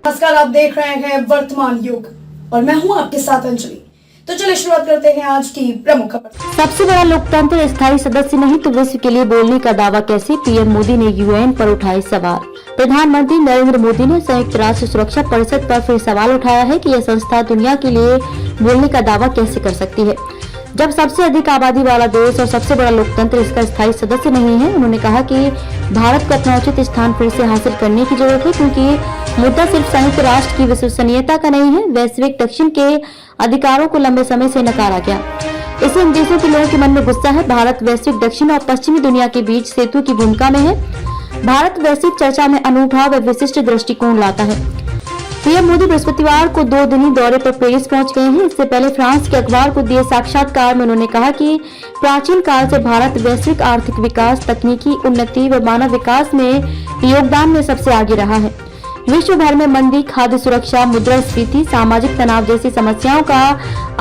नमस्कार, आप देख रहे हैं वर्तमान युग और मैं हूं आपके साथ अंजलि। तो चलिए शुरुआत करते हैं आज की प्रमुख खबर। सबसे बड़ा लोकतंत्र स्थायी सदस्य नहीं तो विश्व के लिए बोलने का दावा कैसे, पीएम मोदी ने यूएन पर उठाए सवाल। प्रधानमंत्री नरेंद्र मोदी ने संयुक्त राष्ट्र सुरक्षा परिषद पर फिर सवाल उठाया है कि यह संस्था दुनिया के लिए बोलने का दावा कैसे कर सकती है जब सबसे अधिक आबादी वाला देश और सबसे बड़ा लोकतंत्र इसका स्थायी सदस्य नहीं है। उन्होंने कहा कि भारत को अपना उचित स्थान फिर से हासिल करने की जरूरत है, क्योंकि मुद्दा सिर्फ संयुक्त राष्ट्र की विश्वसनीयता का नहीं है। वैश्विक दक्षिण के अधिकारों को लंबे समय से नकारा गया, इससे इन देशों के लोगों के मन में गुस्सा है। भारत वैश्विक दक्षिण और पश्चिमी दुनिया के बीच सेतु की भूमिका में है। भारत वैश्विक चर्चा में अनूठा व विशिष्ट दृष्टिकोण लाता है। पीएम मोदी बृहस्पतिवार को 2 दिनी दौरे पर पेरिस पहुंच गए हैं। इससे पहले फ्रांस के अखबार को दिए साक्षात्कार में उन्होंने कहा कि प्राचीन काल से भारत वैश्विक आर्थिक विकास, तकनीकी उन्नति व मानव विकास में योगदान में सबसे आगे रहा है। विश्व भर में मंदी, खाद्य सुरक्षा, मुद्रास्फीति, सामाजिक तनाव जैसी समस्याओं का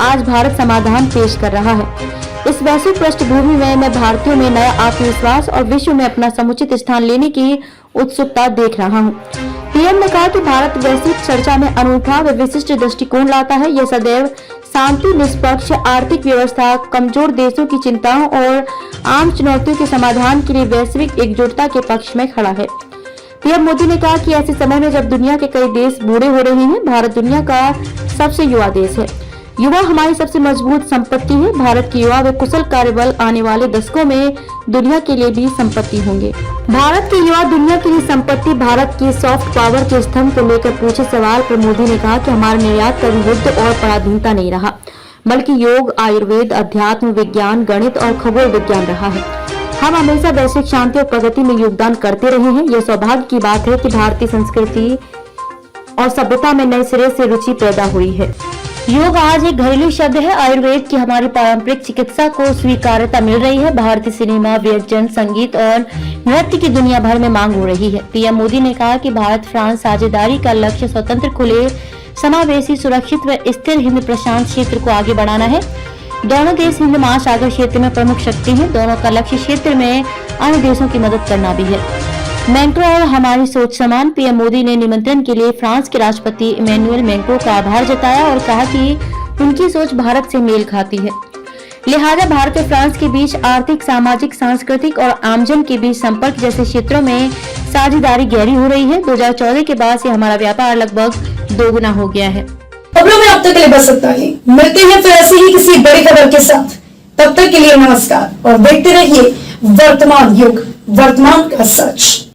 आज भारत समाधान पेश कर रहा है। इस वैश्विक पृष्ठभूमि में मैं भारतीयों में नया आत्मविश्वास और विश्व में अपना समुचित स्थान लेने की उत्सुकता देख रहा हूँ। पीएम ने कहा कि भारत वैश्विक चर्चा में अनूठा व विशिष्ट दृष्टिकोण लाता है। यह सदैव शांति, निष्पक्ष आर्थिक व्यवस्था, कमजोर देशों की चिंताओं और आम चुनौतियों के समाधान के लिए वैश्विक एकजुटता के पक्ष में खड़ा है। पीएम मोदी ने कहा कि ऐसे समय में जब दुनिया के कई देश बूढ़े हो रहे हैं, भारत दुनिया का सबसे युवा देश है। युवा हमारी सबसे मजबूत संपत्ति है। भारत के युवा व कुशल कार्यबल आने वाले दशकों में दुनिया के लिए भी संपत्ति होंगे। भारत के युवा दुनिया के लिए संपत्ति। भारत की सॉफ्ट पावर के स्तंभ को लेकर पूछे सवाल पर मोदी ने कहा कि हमारे निर्यात का युद्ध और पराधीनता नहीं रहा, बल्कि योग, आयुर्वेद, अध्यात्म, विज्ञान, गणित और खगोल विज्ञान रहा है। हम हमेशा वैश्विक शांति और प्रगति में योगदान करते रहे हैं। यह सौभाग्य की बात है कि भारतीय संस्कृति और सभ्यता में नए सिरे से रुचि पैदा हुई है। योग आज एक घरेलू शब्द है। आयुर्वेद की हमारी पारंपरिक चिकित्सा को स्वीकार्यता मिल रही है। भारतीय सिनेमा, व्यंजन, संगीत और नृत्य की दुनिया भर में मांग हो रही है। पीएम मोदी ने कहा कि भारत फ्रांस साझेदारी का लक्ष्य स्वतंत्र, खुले, समावेशी, सुरक्षित व स्थिर हिंद प्रशांत क्षेत्र को आगे बढ़ाना है। दोनों देश हिंद महासागर क्षेत्र में प्रमुख शक्ति हैं। दोनों का लक्ष्य क्षेत्र में अन्य देशों की मदद करना भी है। मैक्रो और हमारी सोच समान। पीएम मोदी ने निमंत्रण के लिए फ्रांस के राष्ट्रपति इमैनुअल मैक्रो का आभार जताया और कहा कि उनकी सोच भारत से मेल खाती है। लिहाजा भारत और फ्रांस के बीच आर्थिक, सामाजिक, सांस्कृतिक और आमजन के बीच संपर्क जैसे क्षेत्रों में साझेदारी गहरी हो रही है। 2014 के बाद से हमारा व्यापार लगभग 2 गुना हो गया है। खबरों में अब तक के लिए बस इतना ही। मिलते हैं फिर ऐसी ही किसी बड़ी खबर के साथ। तब तक के लिए नमस्कार और देखते रहिए वर्तमान युग, वर्तमान का सच।